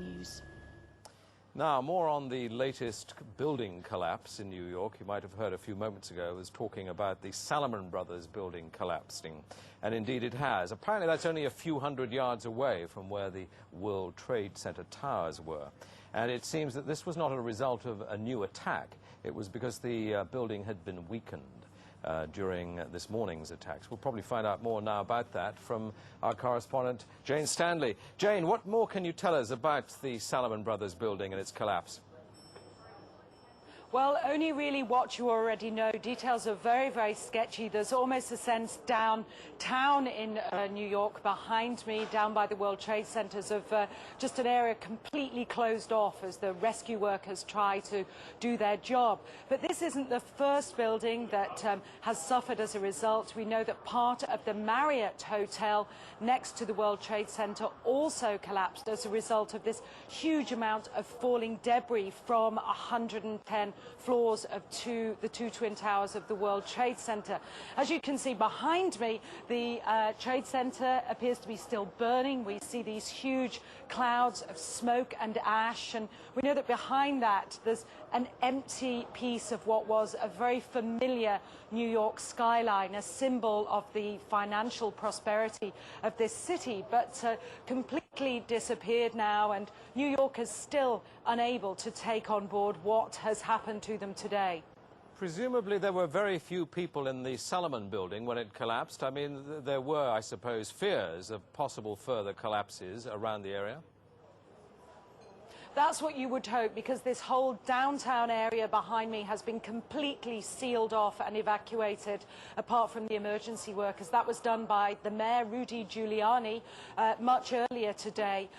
News. Now, more on the latest building collapse in New York. You might have heard a few moments ago, I was talking about the Salomon Brothers building collapsing. And indeed it has. Apparently that's only a few hundred yards away from where the World Trade Center towers were. And it seems that this was not a result of a new attack. It was because the building had been weakened during this morning's attacks. We'll probably find out more now about that from our correspondent, Jane Stanley. Jane, what more can you tell us about the Salomon Brothers building and its collapse? Well, only really what you already know. Details are very, very sketchy. There's almost a sense downtown in New York behind me, down by the World Trade Centers, of just an area completely closed off as the rescue workers try to do their job. But this isn't the first building that has suffered as a result. We know that part of the Marriott Hotel next to the World Trade Center also collapsed as a result of this huge amount of falling debris from 110 floors of the two twin towers of the World Trade Center. As you can see behind me, the Trade Center appears to be still burning. We see these huge clouds of smoke and ash, and we know that behind that there's an empty piece of what was a very familiar New York skyline, a symbol of the financial prosperity of this city, but completely disappeared now, and New York is still unable to take on board what has happened to them today. Presumably there were very few people in the Salomon building when it collapsed. I mean, there were, I suppose, fears of possible further collapses around the area. That's what you would hope, because this whole downtown area behind me has been completely sealed off and evacuated, apart from the emergency workers. That was done by the mayor, Rudy Giuliani, much earlier today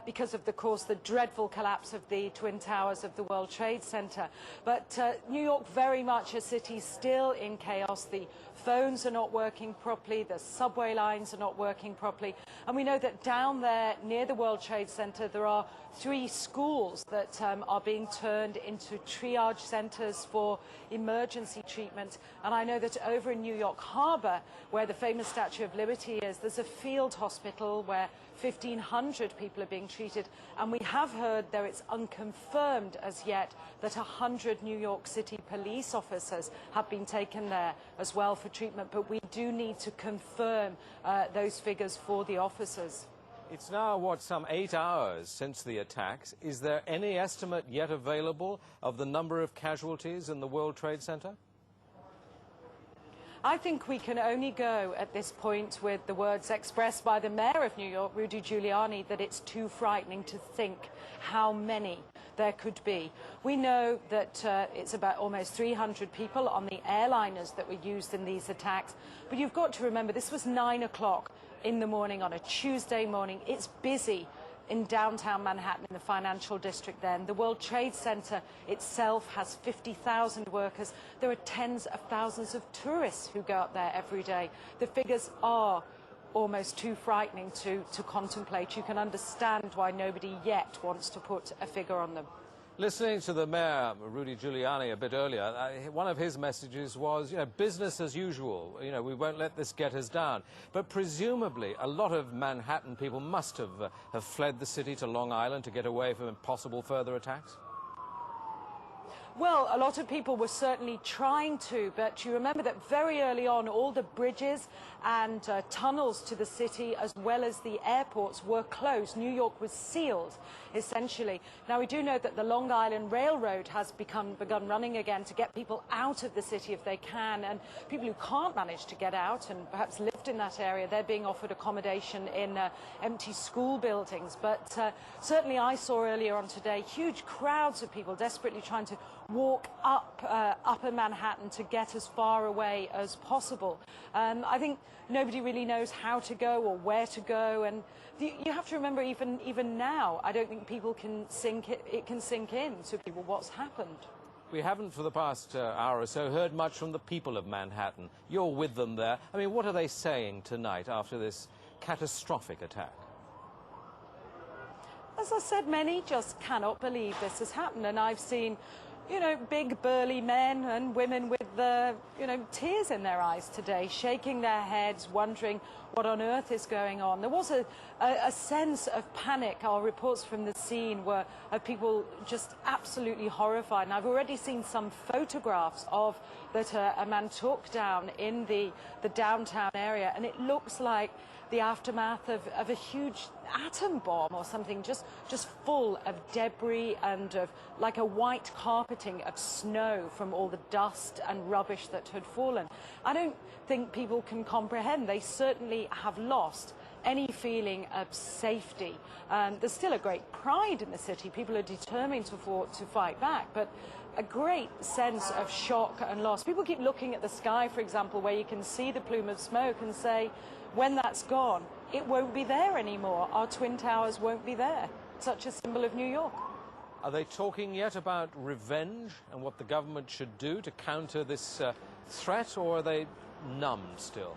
because of, course, the dreadful collapse of the Twin Towers of the World Trade Center. But New York, very much a city still in chaos. The phones are not working properly, the subway lines are not working properly. And we know that down there near the World Trade Center there are 3 schools that are being turned into triage centers for emergency treatment. And I know that over in New York Harbor, where the famous Statue of Liberty is, there's a field hospital where 1,500 people are being treated. And we have heard, though it's unconfirmed as yet, that 100 New York City police officers have been taken there as well for treatment. But we do need to confirm those figures for the officers. It's now, what, some 8 hours since the attacks. Is there any estimate yet available of the number of casualties in the World Trade Center? I think we can only go at this point with the words expressed by the mayor of New York, Rudy Giuliani, that it's too frightening to think how many there could be. We know that it's about almost 300 people on the airliners that were used in these attacks. But you've got to remember, this was 9 o'clock in the morning on a Tuesday morning. It's busy in downtown Manhattan, in the financial district then. The World Trade Center itself has 50,000 workers. There are tens of thousands of tourists who go out there every day. The figures are almost too frightening to contemplate. You can understand why nobody yet wants to put a figure on them. Listening to the mayor, Rudy Giuliani, a bit earlier, one of his messages was, business as usual. We won't let this get us down. But presumably, a lot of Manhattan people must have fled the city to Long Island to get away from possible further attacks. Well, a lot of people were certainly trying to, but you remember that very early on, all the bridges and tunnels to the city, as well as the airports, were closed. New York was sealed, essentially. Now, we do know that the Long Island Railroad has begun running again to get people out of the city if they can, and people who can't manage to get out and perhaps lived in that area, they're being offered accommodation in empty school buildings. But certainly I saw earlier on today huge crowds of people desperately trying to walk up upper Manhattan to get as far away as possible. I think nobody really knows how to go or where to go, and you have to remember, even now, I don't think people can sink in to people what's happened. We haven't for the past hour or so heard much from the people of Manhattan. You're with them there. I mean, what are they saying tonight after this catastrophic attack? As I said, many just cannot believe this has happened, and I've seen you know, big burly men and women with you know, tears in their eyes today, shaking their heads, wondering what on earth is going on. There was a sense of panic. Our reports from the scene were of people just absolutely horrified. And I've already seen some photographs of that a man took down in the downtown area, and it looks like the aftermath of a huge atom bomb or something, just full of debris and of like a white carpeting of snow from all the dust and rubbish that had fallen. I don't think people can comprehend. They certainly have lost any feeling of safety. There's still a great pride in the city. People are determined to fight back, but a great sense of shock and loss. People keep looking at the sky, for example, where you can see the plume of smoke and say, when that's gone, it won't be there anymore. Our Twin Towers won't be there. Such a symbol of New York. Are they talking yet about revenge and what the government should do to counter this threat, or are they numb still?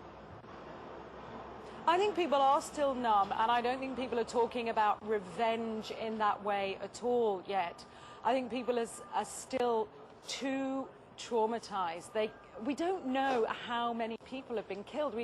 I think people are still numb, and I don't think people are talking about revenge in that way at all yet. I think people are still too traumatized. We don't know how many people have been killed.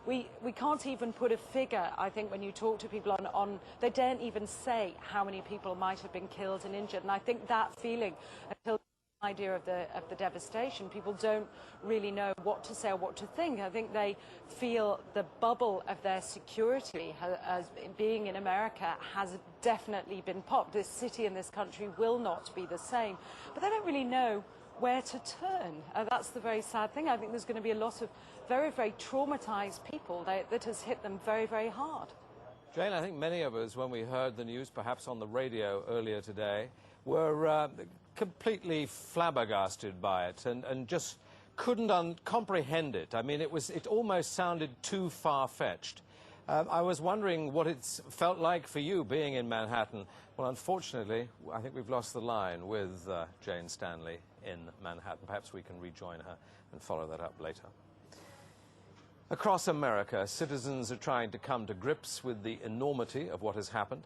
We can't even put a figure. I think when you talk to people on they daren't even say how many people might have been killed and injured. And I think that feeling, until the idea of the devastation, people don't really know what to say or what to think. I think they feel the bubble of their security as being in America has definitely been popped. This city and this country will not be the same. But they don't really know where to turn. That's the very sad thing. I think there's going to be a lot of very, very traumatized people that has hit them very, very hard. Jane, I think many of us, when we heard the news, perhaps on the radio earlier today, were completely flabbergasted by it and just couldn't comprehend it. I mean, it almost sounded too far-fetched. I was wondering what it's felt like for you being in Manhattan. Well, unfortunately, I think we've lost the line with Jane Stanley in Manhattan. Perhaps we can rejoin her and follow that up later. Across America, citizens are trying to come to grips with the enormity of what has happened.